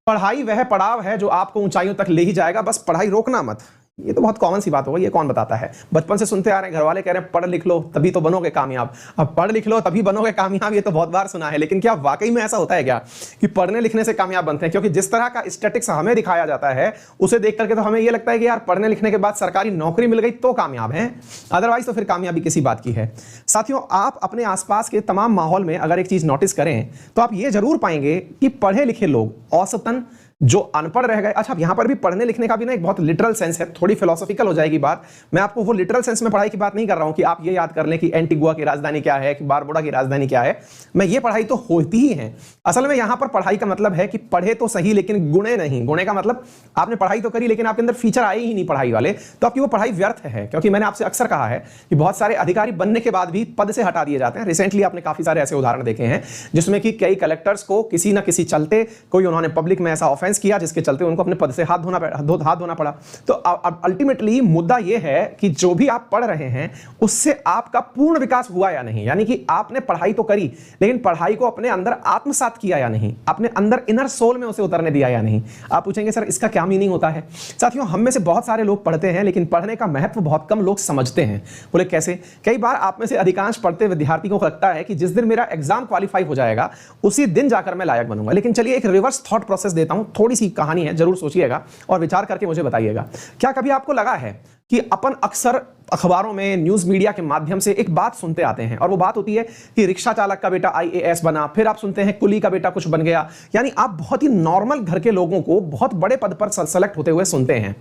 पढ़ाई वह पड़ाव है जो आपको ऊंचाइयों तक ले ही जाएगा, बस पढ़ाई रोकना मत। ये तो बहुत कॉमन सी बात होगी, ये कौन बताता है? बचपन से सुनते आ रहे हैं, घर वाले कह रहे हैं पढ़ लिख लो तभी तो बनोगे कामयाब। अब पढ़ लिख लो तभी बनोगे कामयाब, ये तो बहुत बार सुना है, लेकिन क्या वाकई में ऐसा होता है क्या कि पढ़ने लिखने से कामयाब बनते हैं? क्योंकि जिस तरह का स्टैटिक्स हमें दिखाया जाता है उसे देख करके तो हमें ये लगता है कि यार पढ़ने लिखने के बाद सरकारी नौकरी मिल गई तो कामयाब है, अदरवाइज तो फिर कामयाबी किसी बात की है। साथियों, आप अपने आसपास के तमाम माहौल में अगर एक चीज नोटिस करें तो आप ये जरूर पाएंगे कि पढ़े लिखे लोग औसतन जो अनपढ़ रह गए। अच्छा, यहां पर भी पढ़ने लिखने का भी ना एक बहुत लिटरल सेंस है, थोड़ी फिलोसॉफिकल हो जाएगी बात। मैं आपको वो लिटरल सेंस में पढ़ाई की बात नहीं कर रहा हूं कि आप ये याद कर लें कि एंटीगुआ की राजधानी क्या है, कि बारबुडा की राजधानी क्या है। मैं ये पढ़ाई तो होती ही है। असल में यहां पर पढ़ाई का मतलब है कि पढ़े तो सही लेकिन गुणे नहीं। गुणे का मतलब आपने पढ़ाई तो करी लेकिन आपके अंदर फीचर आए ही नहीं पढ़ाई वाले, तो आपकी वो पढ़ाई व्यर्थ है। क्योंकि मैंने आपसे अक्सर कहा है कि बहुत सारे अधिकारी बनने के बाद भी पद से हटा दिए जाते हैं। रिसेंटली आपने काफी सारे ऐसे उदाहरण देखे हैं जिसमें कि कई कलेक्टर्स को किसी ना किसी चलते कोई उन्होंने पब्लिक में ऐसा ऑफेंस किया जिसके चलते उनको अपने पद से हाथ धोना पड़ा। तो अब अल्टीमेटली मुद्दा यह है कि जो भी आप पढ़ रहे हैं उससे आपका पूर्ण विकास हुआ या नहीं, यानी कि आपने पढ़ाई तो करी लेकिन पढ़ाई को अपने अंदर आत्मसात किया या नहीं, अपने अंदर इनर सोल में उसे उतरने दिया या नहीं। आप पूछेंगे सर इसका क्या मीनिंग होता है? साथियों, हम में से बहुत सारे लोग पढ़ते हैं लेकिन पढ़ने का महत्व बहुत कम लोग समझते हैं। बोले कैसे? कई बार आप में से अधिकांश पढ़ते विद्यार्थी को लगता है कि जिस दिन मेरा एग्जाम क्वालिफाई हो जाएगा उसी दिन जाकर मैं लायक बनूंगा। लेकिन चलिए एक रिवर्स थॉट प्रोसेस देता हूं, थोड़ी सी कहानी है, जरूर सोचिएगा और विचार करके मुझे बताइएगा। क्या कभी आपको लगा है कि अपन अक्सर अखबारों में न्यूज मीडिया के माध्यम से एक बात सुनते आते हैं और वो बात होती है कि रिक्शा चालक का बेटा आईएएस बना, फिर आप सुनते हैं कुली का बेटा कुछ बन गया, यानी आप बहुत ही नॉर्मल घर के लोगों को बहुत बड़े पद पर सेलेक्ट होते हुए सुनते हैं।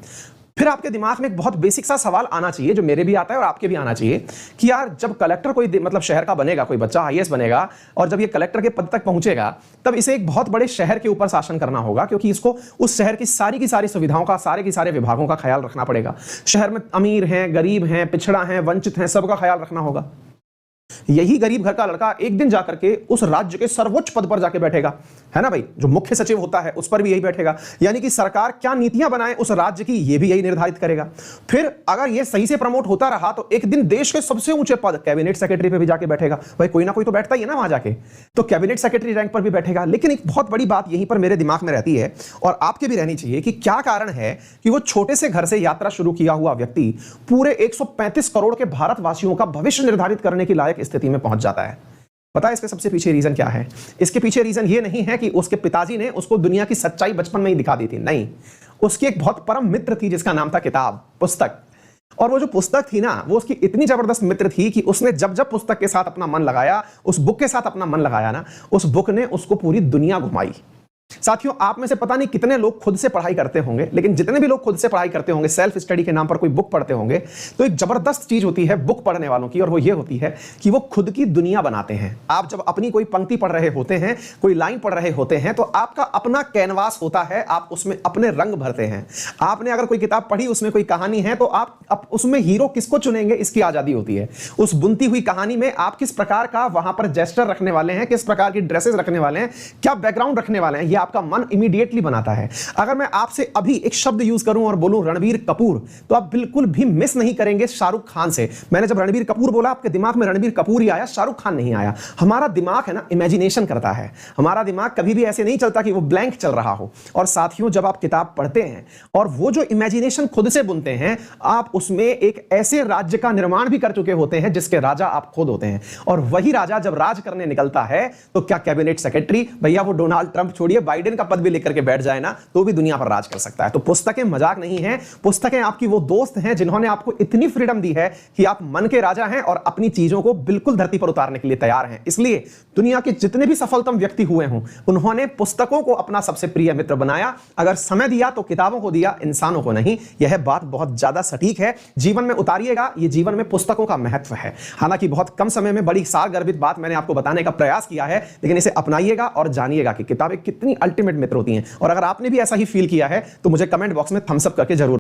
फिर आपके दिमाग में एक बहुत बेसिक सा सवाल आना चाहिए, जो मेरे भी आता है और आपके भी आना चाहिए, कि यार जब कलेक्टर कोई मतलब शहर का बनेगा, कोई बच्चा आईएएस बनेगा और जब ये कलेक्टर के पद तक पहुंचेगा तब इसे एक बहुत बड़े शहर के ऊपर शासन करना होगा, क्योंकि इसको उस शहर की सारी सुविधाओं का, सारे के सारे विभागों का ख्याल रखना पड़ेगा। शहर में अमीर हैं, गरीब हैं, पिछड़ा है, वंचित हैं, सबका ख्याल रखना होगा। यही गरीब घर का लड़का एक दिन जाकर के उस राज्य के सर्वोच्च पद पर जाके बैठेगा, है ना भाई? जो मुख्य सचिव होता है उस पर भी यही बैठेगा, यानी कि सरकार क्या नीतियां बनाए उस राज्य की ये भी यही निर्धारित करेगा। फिर अगर ये सही से प्रमोट होता रहा तो एक दिन देश के सबसे ऊंचे पद कैबिनेट सेक्रेटरी पे भी जाके बैठेगा। भाई कोई ना कोई तो बैठता ही है ना वहां जाके, तो कैबिनेट सेक्रेटरी रैंक पर भी बैठेगा। लेकिन एक बहुत बड़ी बात यहीं पर मेरे दिमाग में रहती है और आपके भी रहनी चाहिए कि क्या कारण है कि वो छोटे से घर से यात्रा शुरू किया हुआ व्यक्ति पूरे 135 करोड़ के भारतवासियों का भविष्य निर्धारित करने की लायक स्थिति में पहुंच जाता है? पता है इसके सबसे पीछे रीजन क्या है? इसके पीछे रीजन ये नहीं है कि उसके पिताजी ने उसको दुनिया की सच्चाई बचपन में ही दिखा दी थी, नहीं। उसकी एक बहुत परम मित्र थी जिसका नाम था किताब, पुस्तक। और वो जो पुस्तक थी ना, वो उसकी इतनी जबरदस्त मित्र थी कि उसने जब जब पुस्तक के साथ अपना मन लगाया, उस बुक के साथ अपना मन लगाया ना, उस बुक ने उसको पूरी दुनिया घुमाई। साथियों, आप में से पता नहीं कितने लोग खुद से पढ़ाई करते होंगे, लेकिन जितने भी लोग खुद से पढ़ाई करते होंगे, सेल्फ स्टडी के नाम पर कोई बुक पढ़ते होंगे, तो एक जबरदस्त चीज होती है बुक पढ़ने वालों की, और वो ये होती है कि वो खुद की दुनिया बनाते हैं। आप जब अपनी कोई पंक्ति पढ़ रहे होते हैं, कोई लाइन पढ़ रहे होते हैं, तो आपका अपना कैनवास होता है, आप उसमें अपने रंग भरते हैं। आपने अगर कोई किताब पढ़ी, उसमें कोई कहानी है, तो आप उसमें हीरो किसको चुनेंगे इसकी आजादी होती है। उस बुनती हुई कहानी में आप किस प्रकार का वहां पर जेस्चर रखने वाले हैं, किस प्रकार की ड्रेसेस रखने वाले हैं, क्या बैकग्राउंड रखने वाले हैं, ये आपका मन इमीडिएटली बनाता है। अगर मैं आपसे अभी एक शब्द यूज करूं और बोलूं रणबीर कपूर, तो आप बिल्कुल भी मिस नहीं करेंगे शाहरुख खान से। मैंने जब रणबीर कपूर बोला, आपके दिमाग में रणबीर कपूर ही आया, शाहरुख खान नहीं आया। हमारा दिमाग है ना, इमेजिनेशन करता है। हमारा दिमाग कभी भी ऐसे नहीं चलता कि वो ब्लैंक चल रहा हो। और साथियों, जब आप किताब पढ़ते हैं और वो जो इमेजिनेशन खुद से बुनते हैं, आप उसमें एक ऐसे राज्य का निर्माण भी कर चुके होते हैं जिसके राजा आप खुद होते हैं। और वही राजा जब राज करने निकलता है तो क्या कैबिनेट सेक्रेटरी, भैया वो डोनाल्ड ट्रंप छोड़िए, बाइडेन का पद भी लेकर के बैठ जाए ना, तो भी दुनिया पर राज कर सकता है। तो पुस्तकें मजाक नहीं है, पुस्तकें आपकी वो दोस्त हैं जिन्होंने आपको इतनी फ्रीडम दी है कि आप मन के राजा हैं और अपनी चीजों को बिल्कुल धरती पर उतारने के लिए तैयार हैं। इसलिए दुनिया के जितने भी सफलतम व्यक्ति हुए हों, उन्होंने पुस्तकों को अपना सबसे प्रिय मित्र बनाया। अगर समय दिया तो किताबों को दिया, इंसानों को नहीं। यह बात बहुत ज्यादा सटीक है, जीवन में उतारिएगा। ये जीवन में पुस्तकों का महत्व है। हालांकि बहुत कम समय में बड़ी सारगर्भित बात मैंने आपको बताने का प्रयास किया है, लेकिन इसे अपनाइएगा और जानिएगा कि किताबें कितनी अल्टीमेट मित्र होती हैं। और अगर आपने भी ऐसा ही फील किया है तो मुझे कमेंट बॉक्स में थम्स अप करके जरूर